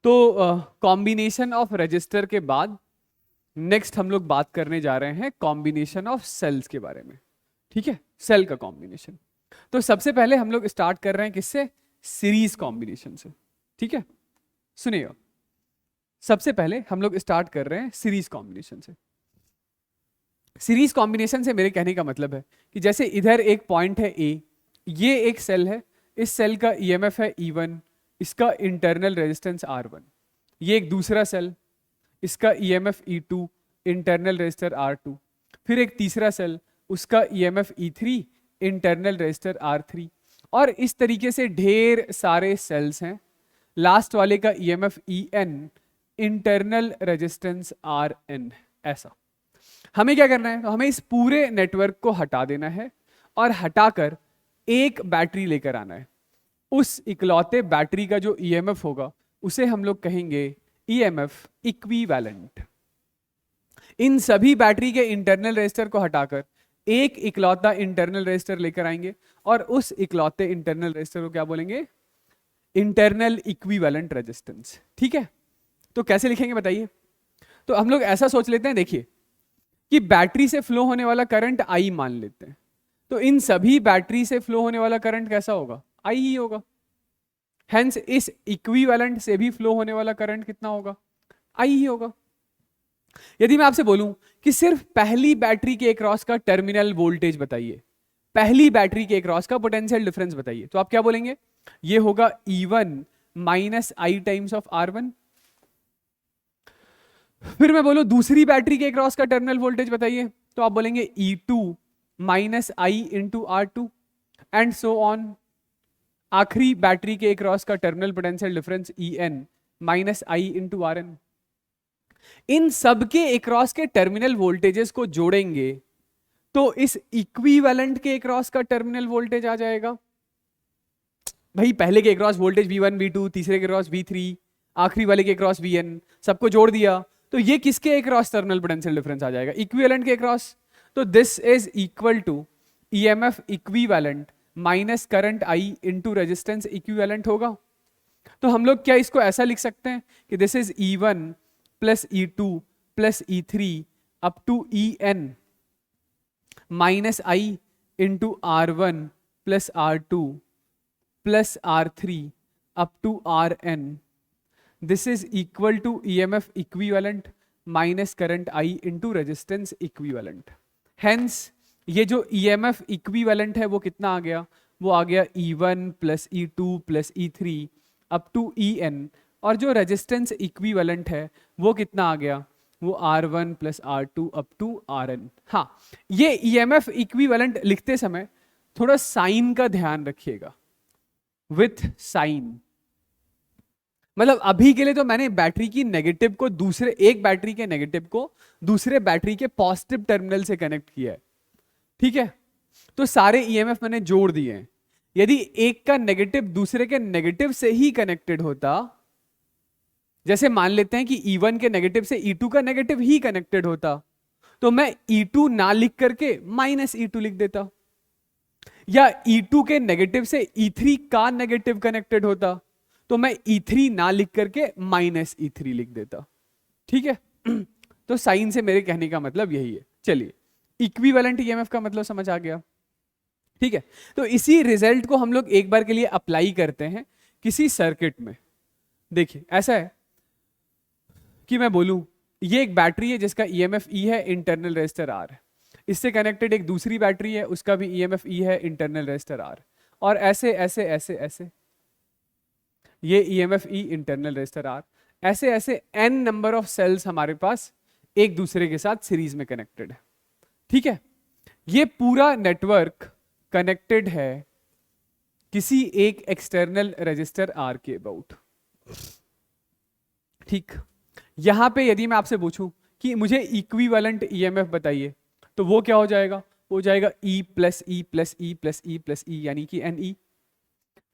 तो combination of register के बाद नेक्स्ट हम लोग बात करने जा रहे हैं कॉम्बिनेशन ऑफ सेल्स के बारे में। ठीक है, सेल का कॉम्बिनेशन। तो सबसे पहले हम लोग स्टार्ट कर रहे हैं किससे? सीरीज कॉम्बिनेशन से। ठीक है, सुनिएगा, सबसे पहले हम लोग स्टार्ट कर रहे हैं सीरीज कॉम्बिनेशन से। सीरीज कॉम्बिनेशन से मेरे कहने का मतलब है कि जैसे इधर एक पॉइंट है ए, ये एक सेल है, इस सेल का ईएमएफ है E1, इसका इंटरनल रेजिस्टेंस R1। ये एक दूसरा सेल, इसका EMF E2, internal resistor R2। फिर एक तीसरा सेल, उसका EMF E3, internal resistor R3। और इस तरीके से ढेर सारे सेल्स हैं। लास्ट वाले का EMF EN, internal resistance RN। ऐसा हमें क्या करना है? तो हमें इस पूरे नेटवर्क को हटा देना है और हटाकर एक बैटरी लेकर आना है। उस इकलौते बैटरी का जो ईएमएफ होगा उसे हम लोग कहेंगे ईएमएफ इक्विवेलेंट। इन सभी बैटरी के इंटरनल रेजिस्टर को हटाकर एक इकलौता इंटरनल रेजिस्टर लेकर आएंगे और उस इकलौते इंटरनल रेजिस्टर को क्या बोलेंगे? Internal equivalent resistance. ठीक है, तो कैसे लिखेंगे बताइए? तो हम लोग ऐसा सोच लेते हैं, देखिए कि बैटरी से फ्लो होने वाला करंट I मान लेते हैं। तो इन सभी बैटरी से फ्लो होने वाला करंट कैसा होगा? I ही होगा। हेंस इस इक्विवेलेंट से भी फ्लो होने वाला करंट कितना होगा? I ही होगा। यदि मैं आपसे बोलूं कि सिर्फ पहली बैटरी के अक्रॉस का टर्मिनल वोल्टेज बताइए, पहली बैटरी के अक्रॉस का पोटेंशियल डिफरेंस बताइए, तो आप क्या बोलेंगे? ये होगा E1 minus I times of R1। फिर मैं बोलूं दूसरी बैटरी के अक्रॉस का टर्मिनल वोल्टेज बताइए, तो आप बोलेंगे E2 minus I into R2 and so on. आखिरी बैटरी के अक्रॉस का terminal potential difference EN minus I into RN। इन सब के अक्रॉस के टर्मिनल वोल्टेजेस को जोड़ेंगे तो इस इक्विवेलेंट के अक्रॉस का टर्मिनल वोल्टेज आ जाएगा। भाई पहले के अक्रॉस वोल्टेज V1 V2, तीसरे के अक्रॉस V3, आखिरी वाले के अक्रॉस VN, सबको जोड़ दिया तो ये किसके अक्रॉस टर्मिनल पोटेंशियल डिफरेंस आ जाएगा? इक्विवेलेंट के अक्रॉस। तो this is equal to EMF equivalent minus current I into resistance equivalent होगा। तो हम लोग क्या इसको ऐसा लिख सकते हैं कि this is E1 plus E2 plus E3 up to EN minus I into R1 plus R2 plus R3 up to RN। This is equal to EMF equivalent minus current I into resistance equivalent. Hence ये जो EMF equivalent है वो कितना आ गया? वो आ गया E1 plus E2 plus E3 up to EN। और जो रेजिस्टेंस इक्विवेलेंट है वो कितना आ गया? वो R1 plus R2 up to RN। हाँ, ये EMF इक्विवेलेंट लिखते समय थोड़ा साइन का ध्यान रखिएगा, विथ साइन। मतलब अभी के लिए तो मैंने बैटरी की नेगेटिव को दूसरे एक बैटरी के नेगेटिव को दूसरे बैटरी के पॉजिटिव टर्मिनल से कनेक्ट किया है। ठीक है, तो सारे ईएमएफ मैंने जोड़ दिए हैं। यदि एक का नेगेटिव दूसरे के नेगेटिव से ही कनेक्टेड होता, जैसे मान लेते हैं कि E1 के नेगेटिव से E2 का नेगेटिव ही कनेक्टेड होता, तो मैं E2 ना लिख करके माइनस E2 लिख देता। या E2 के नेगेटिव से E3 का नेगेटिव कनेक्टेड होता तो मैं E3 ना लिख करके माइनस E3 लिख देता। ठीक है, तो साइन से मेरे कहने का मतलब यही है। चलिए, इक्विवेलेंट ईएमएफ का मतलब समझ आ गया। ठीक है, तो इसी रिजल्ट को हम लोग एक बार के लिए अप्लाई करते हैं किसी सर्किट में। देखिए ऐसा है कि मैं बोलूं ये एक बैटरी है जिसका ईएमएफ E है, इंटरनल रेजिस्टर R है। इससे कनेक्टेड एक दूसरी बैटरी है, उसका भी ईएमएफ E है, इंटरनल रेजिस्टर R। और ऐसे ऐसे ऐसे ऐसे ये EMF E, internal resistor R, ऐसे ऐसे n नंबर ऑफ सेल्स हमारे पास एक दूसरे के साथ सीरीज में कनेक्टेड है। ठीक है, ये पूरा नेटवर्क कनेक्टेड है किसी एक एक्सटर्नल रेजिस्टर R के अबाउट। ठीक, यहां पे यदि मैं आपसे पूछूं कि मुझे इक्विवेलेंट ईएमएफ बताइए तो वो क्या हो जाएगा? हो जाएगा E plus E plus E plus E plus E, यानी कि NE।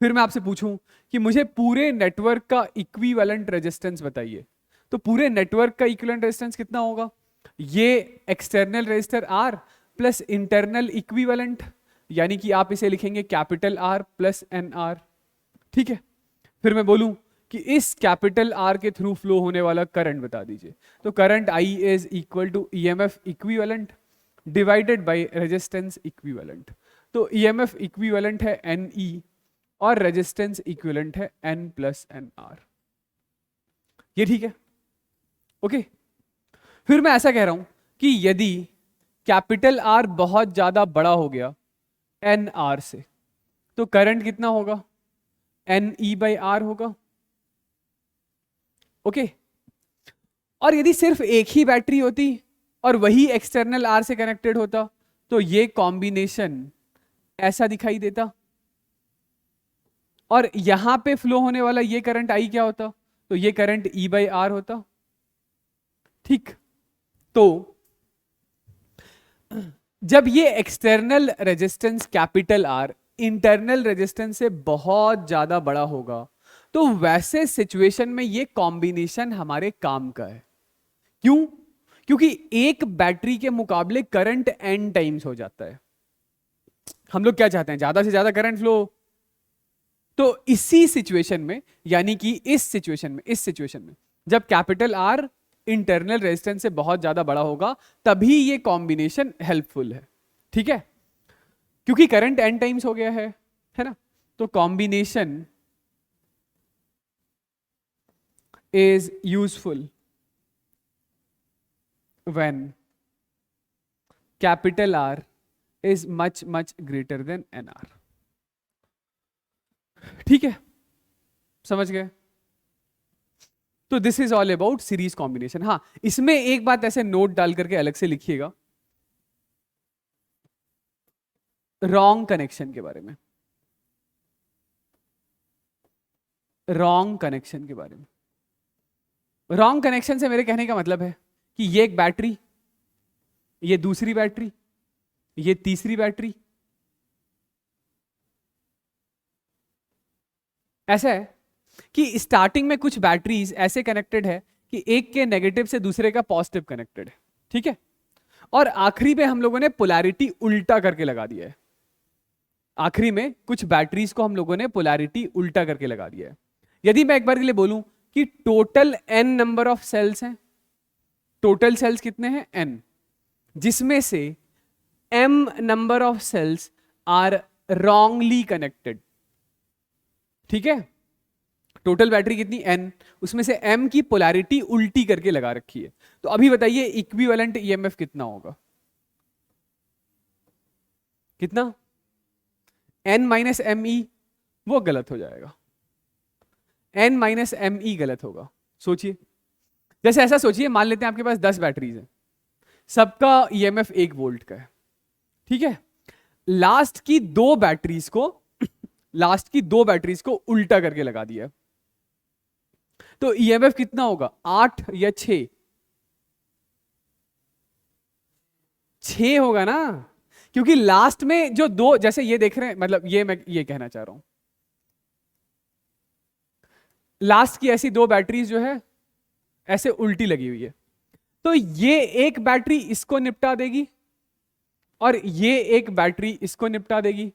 फिर मैं आपसे पूछूं कि मुझे पूरे नेटवर्क का इक्विवेलेंट रेजिस्टेंस बताइए, तो पूरे नेटवर्क का इक्विवेलेंट रेजिस्टेंस कितना होगा? ये external resistor R plus internal equivalent, यानी कि आप इसे लिखेंगे कैपिटल R प्लस NR। ठीक है, फिर मैं बोलूं कि इस कैपिटल आर के थ्रू फ्लो होने वाला करंट बता दीजिए। तो current I is equal to EMF equivalent divided by resistance equivalent. तो ईएमएफ इक्विवेलेंट है एन ई और रेजिस्टेंस इक्विवेलेंट है एन प्लस एन आर। ये ठीक है, ओके। फिर मैं ऐसा कह रहा हूं कि यदि कैपिटल आर बहुत ज्यादा बड़ा हो गया एन आर से, तो करंट कितना होगा, एन ई बाई आर होगा, ओके। और यदि सिर्फ एक ही बैटरी होती और वही एक्सटर्नल आर से कनेक्टेड होता, तो ये कॉम्बिनेशन ऐसा दिखाई देता, और यहां पे फ्लो होने वाला ये करंट आई क्या होता, तो ये करंट ई बाई आर होता, ठीक। तो जब ये external resistance capital R internal resistance से बहुत ज्यादा बड़ा होगा, तो वैसे सिचुएशन में ये कॉम्बिनेशन हमारे काम का है। क्यों? क्योंकि एक बैटरी के मुकाबले करंट n टाइम्स हो जाता है। हम लोग क्या चाहते हैं, ज्यादा से ज्यादा करंट फ्लो। तो इसी सिचुएशन में, यानी कि इस सिचुएशन में जब कैपिटल आर इंटरनल रेजिस्टेंस से बहुत ज्यादा बड़ा होगा, तभी ये कॉम्बिनेशन हेल्पफुल है, ठीक है। क्योंकि करंट n टाइम्स हो गया है ना। तो combination is useful when capital R is much greater than NR। ठीक है, समझ गए। तो this is all about series combination. हाँ, इसमें एक बात ऐसे नोट डाल करके अलग से लिखिएगा, रॉन्ग कनेक्शन के बारे में, रॉन्ग कनेक्शन के बारे में। रॉन्ग कनेक्शन से मेरे कहने का मतलब है कि ये एक बैटरी, ये दूसरी बैटरी, ये तीसरी बैटरी, ऐसा है कि स्टार्टिंग में कुछ बैटरीज ऐसे कनेक्टेड है कि एक के नेगेटिव से दूसरे का पॉजिटिव कनेक्टेड है, ठीक है। और आखिरी में हम लोगों ने पोलैरिटी उल्टा करके लगा दिया है। आखिरी में कुछ बैटरीज को हम लोगों ने पोलैरिटी उल्टा करके लगा दिया है। यदि मैं एक बार के लिए बोलूं कि total n number of cells हैं, टोटल सेल्स कितने हैं n, जिसमें से m number of cells are wrongly connected, ठीक है। टोटल बैटरी कितनी n, उसमें से m की पोलैरिटी उल्टी करके लगा रखी है। तो अभी बताइए इक्विवेलेंट ईएमएफ कितना होगा, कितना, n माइनस एम ई, वो गलत हो जाएगा, n माइनस एम ई गलत होगा। सोचिए, जैसे ऐसा सोचिए, मान लेते हैं आपके पास 10 बैटरीज हैं, सबका ईएमएफ 1 वोल्ट का है, ठीक है। लास्ट की दो बैटरीज को उल्टा करके लगा दिया, तो ईएमएफ कितना होगा, 8 या 6? 6 होगा ना, क्योंकि लास्ट में जो दो, जैसे ये देख रहे हैं, मतलब ये मैं ये कहना चाह रहा हूं, लास्ट की ऐसी दो बैटरीज जो है ऐसे उल्टी लगी हुई है, तो ये एक बैटरी इसको निपटा देगी और ये एक बैटरी इसको निपटा देगी,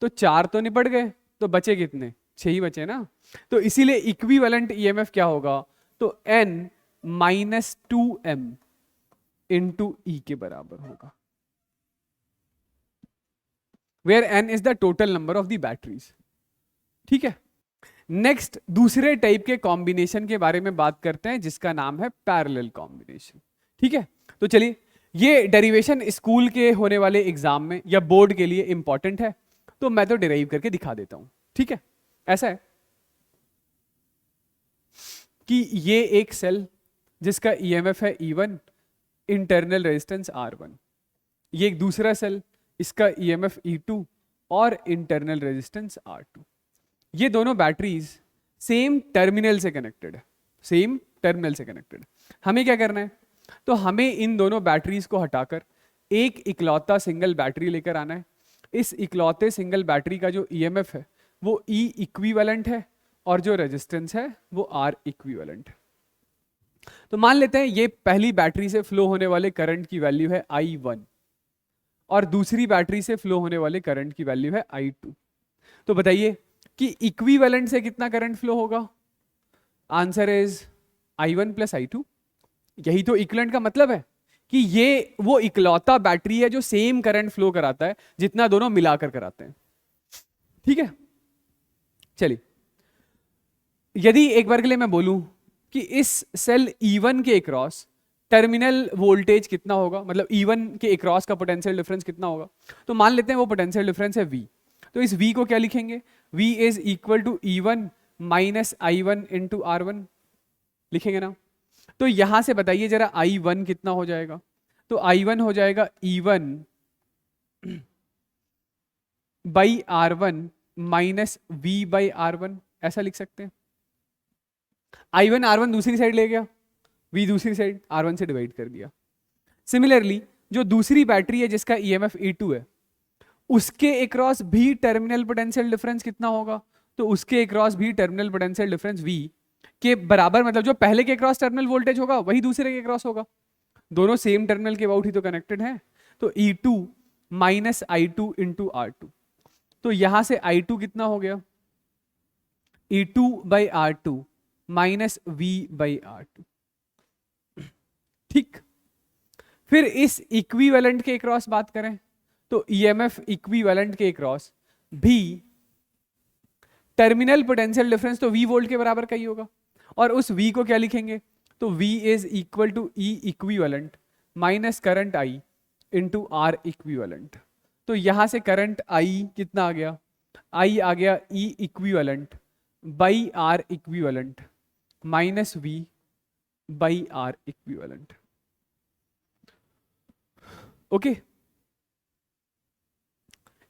तो 4 तो निपट गए, तो बचे कितने, 6 ही बचे ना। तो इसीलिए इक्विवेलेंट ईएमएफ क्या होगा, तो n माइनस 2m इंटू ई के बराबर होगा, where n is the total number of the batteries, ठीक है। नेक्स्ट दूसरे टाइप के कॉम्बिनेशन के बारे में बात करते हैं, जिसका नाम है पैरेलल कॉम्बिनेशन, ठीक है। तो चलिए, ये डेरिवेशन स्कूल के होने वाले एग्जाम में या बोर्ड के लिए इंपॉर्टेंट है, तो मैं तो डिराइव करके दिखा देता हूं, ठीक है। ऐसा है कि ये एक सेल जिसका ईएमएफ है E1, इंटरनल रेजिस्टेंस R1, ये एक दूसरा सेल, इसका ईएमएफ E2 और इंटरनल रेजिस्टेंस R2। ये दोनों बैटरीज सेम टर्मिनल से कनेक्टेड है, सेम टर्मिनल से कनेक्टेड। हमें क्या करना है, तो हमें इन दोनों बैटरीज को हटाकर एक इकलौता सिंगल बैटरी लेकर आना है। इस इकलौते सिंगल बैटरी का जो ईएमएफ है वो E इक्विवेलेंट है और जो रेजिस्टेंस है वो R इक्विवेलेंट है। तो मान लेते हैं ये पहली बैटरी से फ्लो होने वाले करंट की वैल्यू है I1 और दूसरी बैटरी से फ्लो होने वाले करंट की वैल्यू है I2। तो बताइए कि इक्विवेलेंट से कितना करंट फ्लो होगा, answer is I1 plus I2। यही तो इक्विवेलेंट का मतलब है कि ये वो इकलौता बैटरी है जो सेम करंट फ्लो कराता है जितना दोनों मिलाकर कराते हैं। ठीक है, चलिए यदि एक बार के लिए मैं बोलूं कि इस सेल E1 के अक्रॉस टर्मिनल वोल्टेज कितना होगा, मतलब E1 के अक्रॉस का पोटेंशियल डिफरेंस कितना होगा, तो मान लेते हैं वो पोटेंशियल डिफरेंस है V। तो इस V को क्या लिखेंगे, V is equal to E1 minus I1 into R1 लिखेंगे ना। तो यहां से बताइए जरा I1 कितना हो जाएगा, तो I1 हो जाएगा E1 by R1 minus V by R1, ऐसा लिख सकते हैं। I1 R1 दूसरी साइड ले गया, V दूसरी साइड R1 से डिवाइड कर दिया। सिमिलरली जो दूसरी बैटरी है जिसका EMF E2 है, उसके अक्रॉस भी टर्मिनल पोटेंशियल डिफरेंस कितना होगा, तो उसके अक्रॉस भी टर्मिनल पोटेंशियल डिफरेंस V के बराबर, मतलब जो पहले के अक्रॉस टर्मिनल वोल्टेज होगा वही दूसरे के अक्रॉस होगा, दोनों सेम टर्मिनल के अबाउट ही तो कनेक्टेड है। तो E2 minus I2 into R2, तो यहां से I2 कितना हो गया, E2 by R2 minus V by R2। ठीक, फिर इस इक्विवेलेंट के अक्रॉस बात करें तो EMF इक्विवेलेंट के अक्रॉस भी टर्मिनल पोटेंशियल डिफरेंस तो V वोल्ट के बराबर का ही होगा, और उस V को क्या लिखेंगे, तो V is equal to E equivalent minus current I into R equivalent. तो यहां से करंट I कितना आ गया, I आ गया E equivalent by R equivalent minus V by R equivalent. Okay,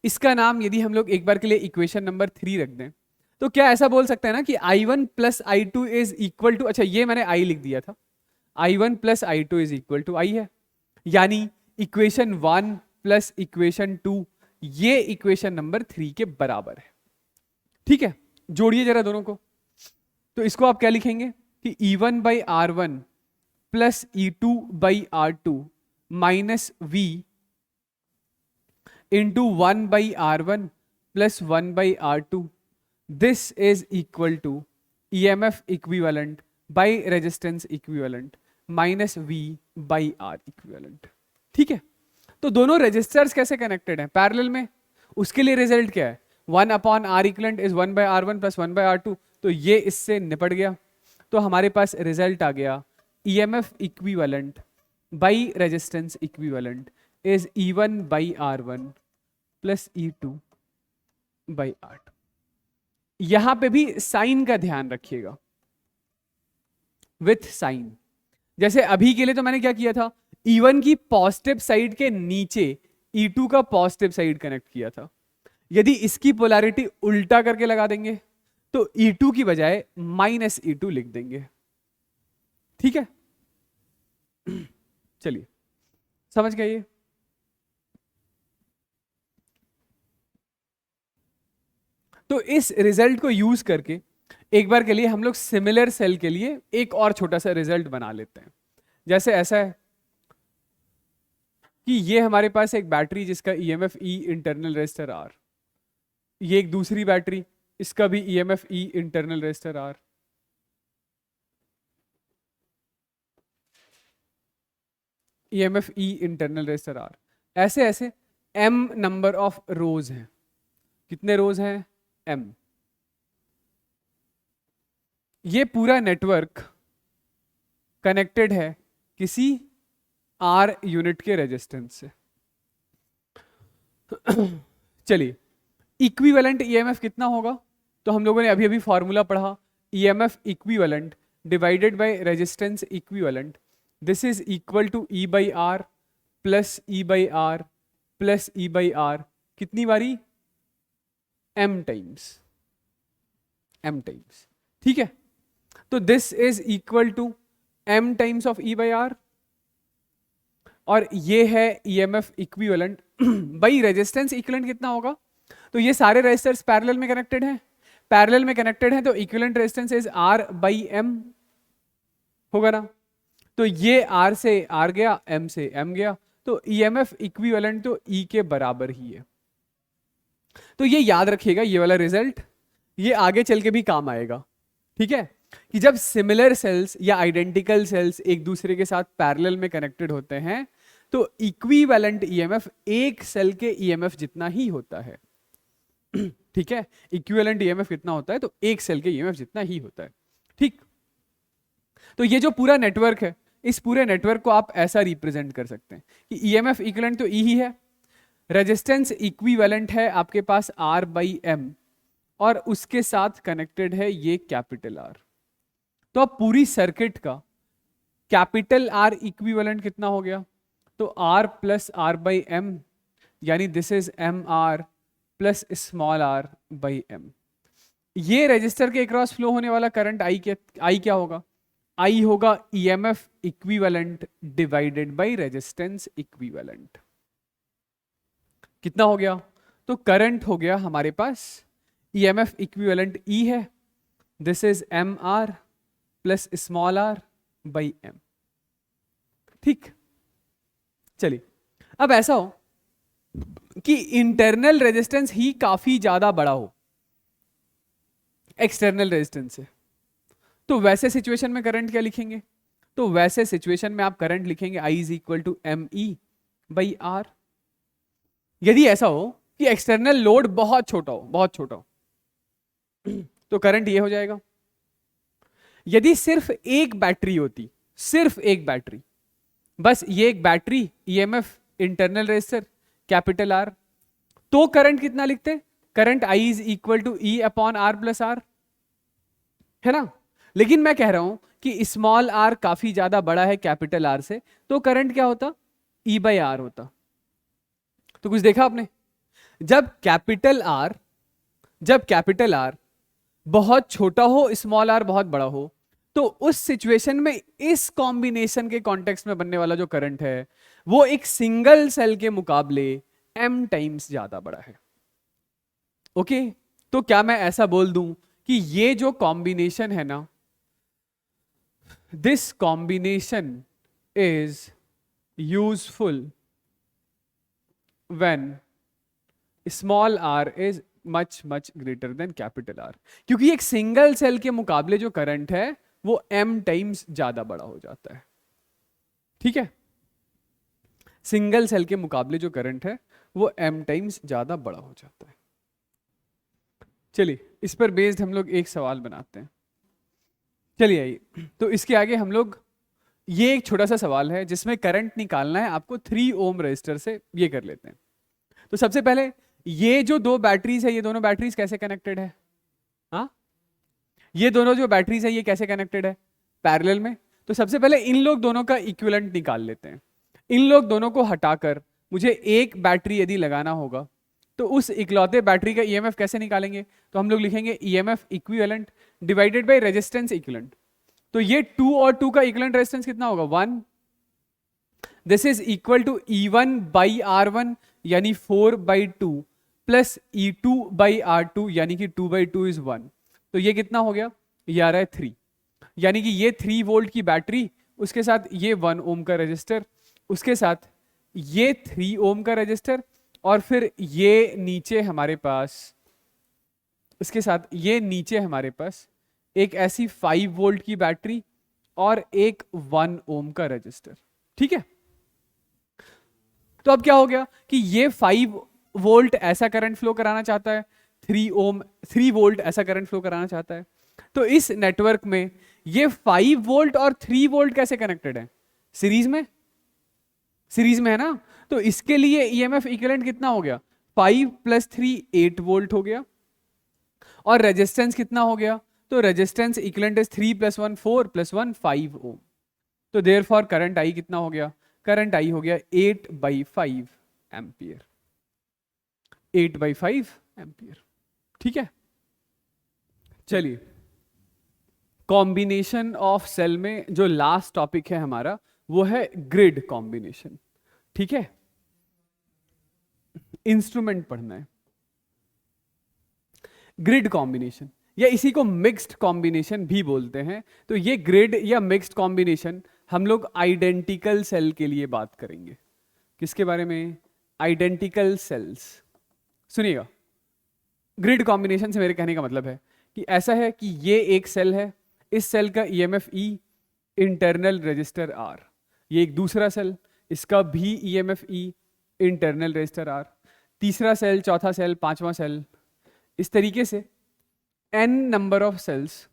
इसका नाम यदि हम लोग एक बार के लिए इक्वेशन नंबर 3 रख दें, तो क्या ऐसा बोल सकते हैं ना कि I1 plus I2 is equal to, अच्छा ये मैंने I लिख दिया था, I1 plus I2 is equal to I है, यानी इक्वेशन 1 प्लस इक्वेशन 2 ये इक्वेशन नंबर 3 के बराबर है। ठीक है, जोड़िए जरा दोनों को, तो इसको आप क्या लिखेंगे कि E1 by R1 plus E2 by R2 minus V into 1 by R1 plus 1 by R2, this is equal to EMF equivalent by resistance equivalent minus V by R equivalent. ठीक है, तो दोनों रेजिस्टर्स कैसे कनेक्टेड हैं, parallel में, उसके लिए result क्या है, 1 upon R equivalent is 1 by R1 plus 1 by R2, तो ये इससे निपट गया। तो हमारे पास रिजल्ट आ गया EMF equivalent by resistance equivalent is E1 by R1 plus E2 by R2। यहां पे भी साइन का ध्यान रखिएगा, विथ साइन। जैसे अभी के लिए तो मैंने क्या किया था, E1 की पॉजिटिव साइड के नीचे E2 का पॉजिटिव साइड कनेक्ट किया था। यदि इसकी पोलैरिटी उल्टा करके लगा देंगे तो E2 की बजाय माइनस E2 लिख देंगे। ठीक है, चलिए समझ गए ये। तो इस रिजल्ट को यूज करके एक बार के लिए हम लोग सिमिलर सेल के लिए एक और छोटा सा रिजल्ट बना लेते हैं। जैसे ऐसा है कि ये हमारे पास एक बैटरी जिसका EMF E internal resistor R, ये एक दूसरी बैटरी, इसका भी EMF E internal resistor R, EMF E internal resistor R, ऐसे ऐसे M नंबर ऑफ रोज हैं। कितने रोज हैं, M। ये पूरा नेटवर्क कनेक्टेड है किसी R यूनिट के रेजिस्टेंस से। चलिए, इक्विवेलेंट EMF कितना होगा, तो हम लोगों ने अभी अभी फॉर्मूला पढ़ा, EMF equivalent divided by resistance equivalent, this is equal to E by R plus E by R plus E by R, कितनी बारी, M टाइम्स, M टाइम्स। ठीक है, तो this is equal to M times of E by R, और ये है EMF equivalent by resistance equivalent कितना होगा, तो ये सारे रेजिस्टर्स पैरेलल में कनेक्टेड हैं, पैरेलल में कनेक्टेड हैं, तो equivalent resistance is R by M होगा ना। तो ये R से R गया, M से M गया, तो EMF इक्विवेलेंट तो E के बराबर ही है। तो ये याद रखिएगा, ये वाला रिजल्ट ये आगे चल के भी काम आएगा। ठीक है, कि जब सिमिलर सेल्स या आइडेंटिकल सेल्स एक दूसरे के साथ पैरेलल में कनेक्टेड होते हैं तो इक्विवेलेंट ईएमएफ एक सेल के ईएमएफ जितना ही होता है। ठीक है, इक्विवेलेंट ईएमएफ कितना होता है, तो एक सेल के ईएमएफ जितना ही होता है। ठीक, तो ये जो पूरा नेटवर्क है, इस पूरे नेटवर्क को आप ऐसा रिप्रेजेंट कर सकते हैं कि ईएमएफ इक्विवेलेंट तो ई ही है, रेजिस्टेंस इक्विवेलेंट है आपके पास R बाई एम, और उसके साथ कनेक्टेड है ये कैपिटल R। तो अब पूरी सर्किट का कैपिटल R इक्विवेलेंट कितना हो गया, तो R plus R by M, यानी this is M R plus small r by M. ये रेजिस्टर के अक्रॉस फ्लो होने वाला करंट I क्या होगा, I होगा EMF equivalent divided by resistance equivalent. कितना हो गया, तो करंट हो गया हमारे पास EMF इक्विवेलेंट E है, this is M R plus small r by M. ठीक, चलिए अब ऐसा हो कि इंटरनल रेजिस्टेंस ही काफी ज्यादा बड़ा हो एक्सटर्नल रेजिस्टेंस से, तो वैसे सिचुएशन में करंट क्या लिखेंगे, तो वैसे सिचुएशन में आप करंट लिखेंगे I is equal to M E by R. यदि ऐसा हो कि एक्सटर्नल लोड बहुत छोटा हो तो करंट ये हो जाएगा। यदि सिर्फ एक बैटरी होती, सिर्फ एक बैटरी, बस ये एक battery, EMF internal resistor capital R, तो करंट कितना लिखते, current I is equal to E upon R plus R, है ना। लेकिन मैं कह रहा हूं कि स्मॉल r काफी ज्यादा बड़ा है कैपिटल R से, तो करंट क्या होता, E बाई आर होता। तो कुछ देखा आपने, जब कैपिटल R बहुत छोटा हो, स्मॉल r बहुत बड़ा हो, तो उस सिचुएशन में इस कॉम्बिनेशन के कॉन्टेक्स्ट में बनने वाला जो करंट है वो एक सिंगल सेल के मुकाबले m टाइम्स ज्यादा बड़ा है। ओके, तो क्या मैं ऐसा बोल दूं कि ये जो कॉम्बिनेशन है ना, this combination is useful when small r is much greater than capital R, क्योंकि एक सिंगल सेल के मुकाबले जो करंट है वो m टाइम्स ज्यादा बड़ा हो जाता है। ठीक है, सिंगल सेल के मुकाबले जो करंट है वो m टाइम्स ज्यादा बड़ा हो जाता है। चलिए इस पर बेस्ड हम लोग एक सवाल बनाते हैं। चलिए आइए, तो इसके आगे हम लोग, ये एक छोटा सा सवाल है जिसमें करंट निकालना है आपको 3 ओम रेजिस्टर से, ये कर लेते हैं। तो सबसे पहले ये जो दो बैटरीज है, ये दोनों बैटरीज कैसे कनेक्टेड है, हाँ, ये दोनों जो बैटरीज है ये कैसे कनेक्टेड है, पैरेलल में। तो सबसे पहले इन लोग दोनों का इक्विवेलेंट निकाल लेते हैं। इन लोग दोनों को हटाकर मुझे एक बैटरी यदि लगाना होगा तो उस इकलौते बैटरी का ईएमएफ कैसे निकालेंगे, तो हम लोग लिखेंगे EMF equivalent divided by resistance equivalent. तो ये 2 और 2 का इक्विवेलेंट रेजिस्टेंस कितना होगा, 1, this is equal to E1 by R1 यानी 4/2 प्लस E2 बाई R2 यानी कि 2/2 इज 1। तो ये कितना हो गया, ये आ रहा है 3, यानी कि ये 3 वोल्ट की बैटरी, उसके साथ ये 1 ओम का रजिस्टर, उसके साथ ये 3 ओम का रजिस्टर, और फिर ये नीचे हमारे पास, इसके साथ ये नीचे हमारे पास एक ऐसी 5 वोल्ट की बैटरी और एक 1 ओम का रजिस्टर। ठीक है, तो अब क्या हो गया कि ये 5 वोल्ट ऐसा करंट फ्लो कराना चाहता है, 3 वोल्ट ऐसा करंट फ्लो कराना चाहता है। तो इस नेटवर्क में ये 5 वोल्ट और 3 वोल्ट कैसे कनेक्टेड है, सीरीज में है ना। तो इसके लिए ईएमएफ इक्विवेलेंट कितना हो गया, 5 + 3 8 वोल्ट हो गया, और रेजिस्टेंस कितना हो गया, तो रेजिस्टेंस इक्विवेलेंट इज 3 + 1 4 + 1 5 ओम। तो देयरफॉर करंट आई कितना हो गया, करंट आई हो गया 8/5 एम्पियर, 8/5 एम्पियर। ठीक है, चलिए कॉम्बिनेशन ऑफ सेल में जो लास्ट टॉपिक है हमारा वो है ग्रिड कॉम्बिनेशन। ठीक है, इंस्ट्रूमेंट पढ़ना है, ग्रिड कॉम्बिनेशन या इसी को मिक्स्ड कॉम्बिनेशन भी बोलते हैं। तो ये ग्रिड या मिक्स्ड कॉम्बिनेशन हम लोग आइडेंटिकल सेल के लिए बात करेंगे। किसके बारे में, आइडेंटिकल सेल्स। सुनिएगा, ग्रिड कॉम्बिनेशन से मेरे कहने का मतलब है कि ऐसा है कि ये एक सेल है, इस सेल का EMF E, internal resistor R. ये एक दूसरा सेल, इसका भी EMF E, internal resistor R. तीसरा सेल, चौथा सेल, पांचवा सेल, इस तरीके से n नंबर ऑफ सेल्स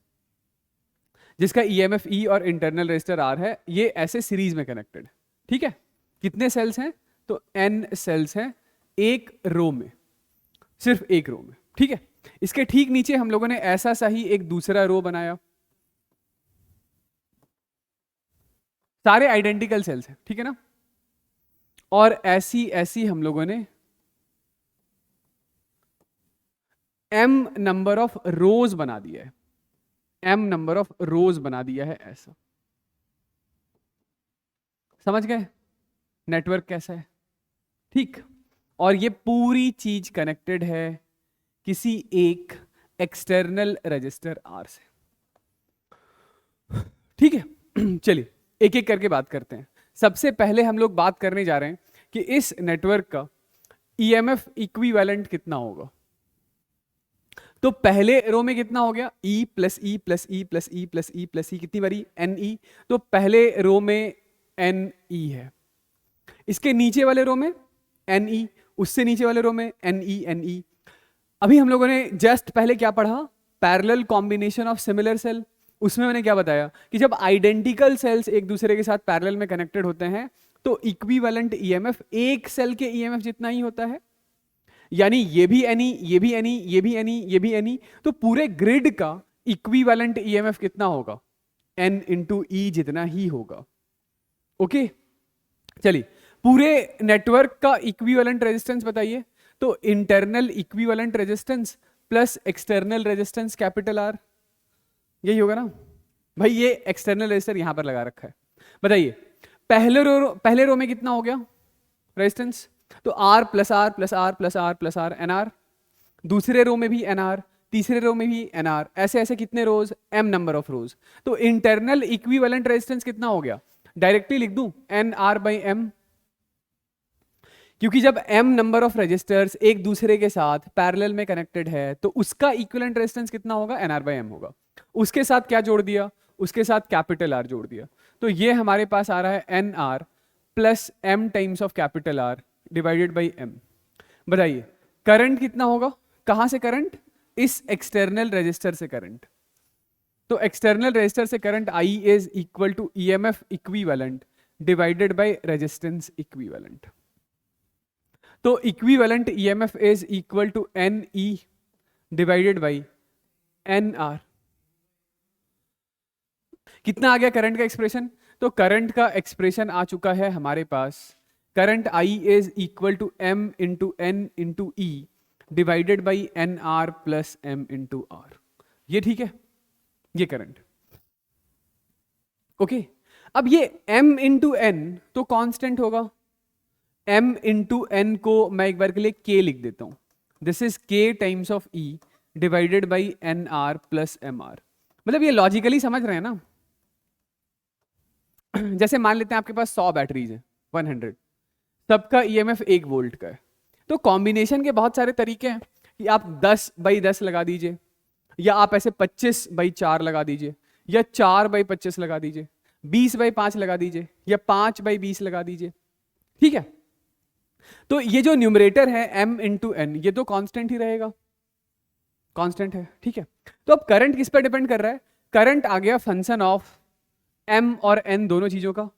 जिसका ईएमएफ ई और इंटरनल रजिस्टर आर है, ये ऐसे सीरीज में कनेक्टेड। ठीक है, कितने सेल्स हैं? तो n सेल्स हैं एक रो में, सिर्फ एक रो में। ठीक है, इसके ठीक नीचे हम लोगों ने ऐसा सा ही एक दूसरा रो बनाया, सारे आइडेंटिकल सेल्स हैं। ठीक है ना, और ऐसी ऐसी हम लोगों ने m नंबर ऑफ रोज बना दिया है, m नंबर ऑफ रोज बना दिया है ऐसा। समझ गए नेटवर्क कैसा है? ठीक, और ये पूरी चीज कनेक्टेड है किसी एक एक्सटर्नल रजिस्टर आर से। ठीक है, चलिए एक एक करके बात करते हैं। सबसे पहले हम लोग बात करने जा रहे हैं कि इस नेटवर्क का ईएमएफ इक्विवेलेंट कितना होगा। तो पहले रो में कितना हो गया? E plus E plus E plus E plus E plus E, कितनी बारी? NE। तो पहले रो में NE है, इसके नीचे वाले रो में NE, उससे नीचे वाले रो में NE। अभी हम लोगों ने जस्ट पहले क्या पढ़ा? Parallel combination of similar cell. उसमें मैंने क्या बताया कि जब आइडेंटिकल सेल्स एक दूसरे के साथ पैरेलल में कनेक्टेड होते हैं तो इक्विवेलेंट ईएमएफ एक सेल के ईएमएफ जितना ही होता है। यानी ये भी NE, ये भी NE, ये भी NE, ये भी NE, तो पूरे ग्रिड का इक्विवेलेंट ईएमएफ कितना होगा? N इंटू ई जितना ही होगा। ओके, चलिए पूरे नेटवर्क का इक्विवेलेंट रेजिस्टेंस बताइए। तो internal equivalent resistance plus external resistance capital R, यही होगा ना भाई? ये एक्सटर्नल रेजिस्टर यहां पर लगा रखा है। बताइए पहले रो में कितना हो गया रेजिस्टेंस? तो R plus R plus R plus R plus R NR। दूसरे रो में भी NR, तीसरे रो में भी NR, ऐसे ऐसे कितने रोज? M नंबर ऑफ रोज। तो इंटरनल इक्विवेलेंट रेजिस्टेंस कितना हो गया? डायरेक्टली लिख दूं NR बाई M, क्योंकि जब m नंबर ऑफ रजिस्टर्स एक दूसरे के साथ पैरेलल में कनेक्टेड है तो उसका इक्विवेलेंट रेजिस्टेंस कितना होगा? NR बाई M होगा। उसके साथ क्या जोड़ दिया? उसके साथ कैपिटल R जोड़ दिया। तो ये हमारे पास आ रहा है NR plus M times of capital R divided by M। बताइए करंट कितना होगा? कहां से करंट? इस एक्सटर्नल रजिस्टर से करंट। तो एक्सटर्नल रजिस्टर से current I is equal to EMF equivalent divided by resistance equivalent. तो equivalent EMF is equal to NE divided by NR। कितना आ गया करंट का एक्सप्रेशन? तो करंट का एक्सप्रेशन आ चुका है हमारे पास, current I is equal to M into N into E divided by NR plus M into R। ये ठीक है, ये करंट। ओके, अब ये M इंटू N तो कांस्टेंट होगा। M इंटू N को मैं एक बार के लिए K लिख देता हूं। This is K times of E divided by NR plus MR। मतलब ये लॉजिकली समझ रहे हैं ना? जैसे मान लेते हैं आपके पास 100 बैटरीज हैं, 100, सबका EMF 1 वोल्ट का है। तो कॉम्बिनेशन के बहुत सारे तरीके हैं कि आप 10 बाई 10 लगा दीजिए, या आप ऐसे 25 बाई 4 लगा दीजिए, या 4 बाई 25 लगा दीजिए, 20 बाई 5 लगा दीजिए, या 5 बाई 20 लगा दीजिए। ठीक है, तो ये जो न्यूमरेटर है M इंटू N ये तो कांस्टेंट ही रहेगा, कांस्टेंट है। ठीक है, तो अब करंट किस पर डिपेंड कर रहा है? करंट आ गया फंक्शन ऑफ M और N दोनों चीजों का।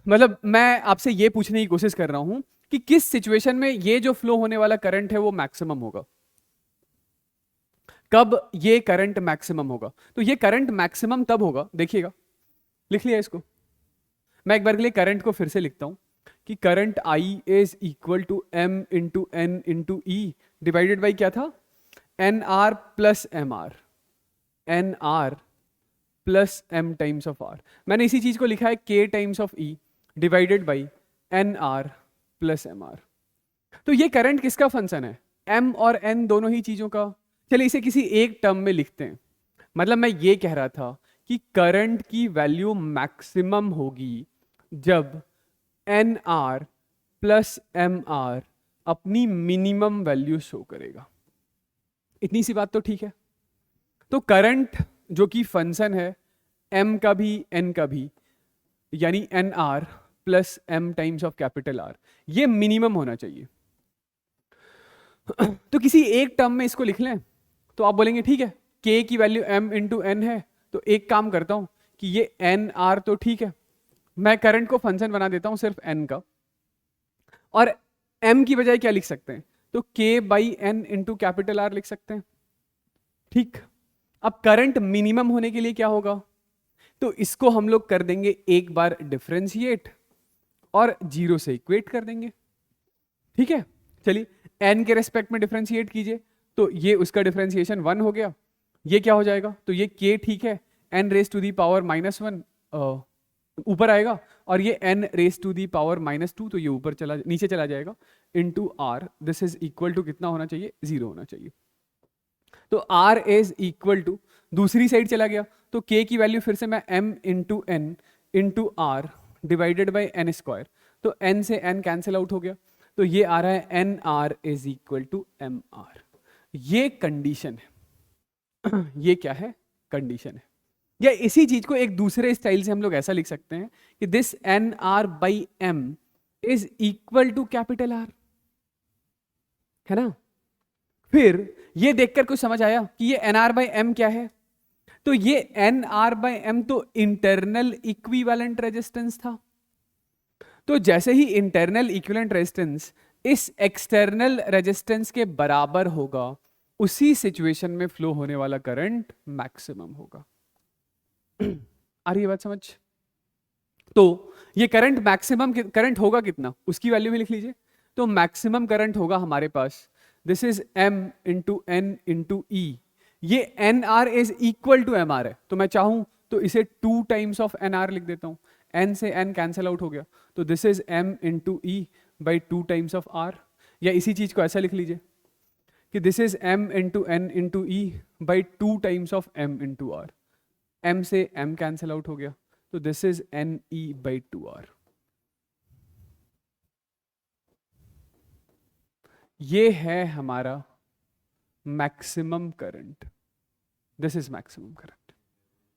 मतलब मैं आपसे ये पूछने की कोशिश कर रहा हूं कि किस सिचुएशन में ये जो फ्लो होने वाला करंट है वो मैक्सिमम होगा, कब ये करंट मैक्सिमम होगा? तो ये करंट मैक्सिमम तब होगा, देखिएगा, लिख लिया इसको। मैं एक बार के लिए करंट को फिर से लिखता हूं कि current I is equal to M into N into E divided by क्या था? NR plus MR, NR plus M times of R। मैंने इसी चीज को लिखा है K times of E divided by NR plus MR। तो ये करंट किसका फंक्शन है? M और N दोनों ही चीजों का। चलिए इसे किसी एक टर्म में लिखते हैं। मतलब मैं ये कह रहा था कि करंट की वैल्यू मैक्सिमम होगी जब NR प्लस MR अपनी मिनिमम वैल्यू शो करेगा। इतनी सी बात तो ठीक है। तो करंट जो कि फंक्शन है m का भी n का भी, यानी N R plus m times of capital R, ये मिनिमम होना चाहिए। तो किसी एक टर्म में इसको लिख लें तो आप बोलेंगे ठीक है, k की वैल्यू m इंटू एन है, तो एक काम करता हूं कि ये एन आर तो ठीक है, मैं करंट को फंक्शन बना देता हूं सिर्फ n का, और m की बजाय क्या लिख सकते हैं, तो k by N into capital R लिख सकते हैं। ठीक, अब करंट मिनिमम होने के लिए क्या होगा, तो इसको हम लोग कर देंगे एक बार डिफरेंशिएट और जीरो से इक्वेट कर देंगे। ठीक है, चलिए n के रेस्पेक्ट में डिफरेंशिएट कीजिए, तो ये उसका डिफरेंशिएशन 1 हो गया, ये क्या हो जाएगा, तो ये k ठीक है n raise to the power -1 ऊपर आएगा, और ये n raise to the power -2, तो ये ऊपर चला नीचे चला जाएगा, into r, this is equal to कितना होना चाहिए, 0 होना चाहिए। तो r इज इक्वल टू, दूसरी साइड चला गया, तो k की वैल्यू फिर से मैं m into N into R divided by N square, तो n से n कैंसिल आउट हो गया, तो ये आ रहा है N R is equal to M R. ये कंडीशन है ये क्या है, कंडीशन है। या इसी चीज को एक दूसरे स्टाइल से हम लोग ऐसा लिख सकते हैं कि this N R by M is equal to capital R, है ना। फिर ये देखकर कुछ समझ आया कि ये एन आर बाई एम क्या है, तो ये एन आर बाई एम तो इंटरनल इक्विवेलेंट रेजिस्टेंस था। तो जैसे ही इंटरनल इक्विवेलेंट रेजिस्टेंस इस एक्सटर्नल रेजिस्टेंस के बराबर होगा, उसी सिचुएशन में फ्लो होने वाला करंट मैक्सिमम होगा। आ रही है बात समझ। तो ये करंट मैक्सिमम करंट होगा कितना, उसकी वैल्यू भी लिख लीजिए। तो मैक्सिमम करंट होगा हमारे पास, this is m into N into E, ये N R is equal to M R है, तो मैं चाहूं तो इसे 2 टाइम्स ऑफ एन आर लिख देता हूं, n से n कैंसिल आउट हो गया, तो this is m into E by 2 times of r। या इसी चीज को ऐसा लिख लीजिए कि this is m into N into E by 2 times of m into R, m से m कैंसिल आउट हो गया, तो this is N E by 2r। ये है हमारा maximum current, this is maximum current.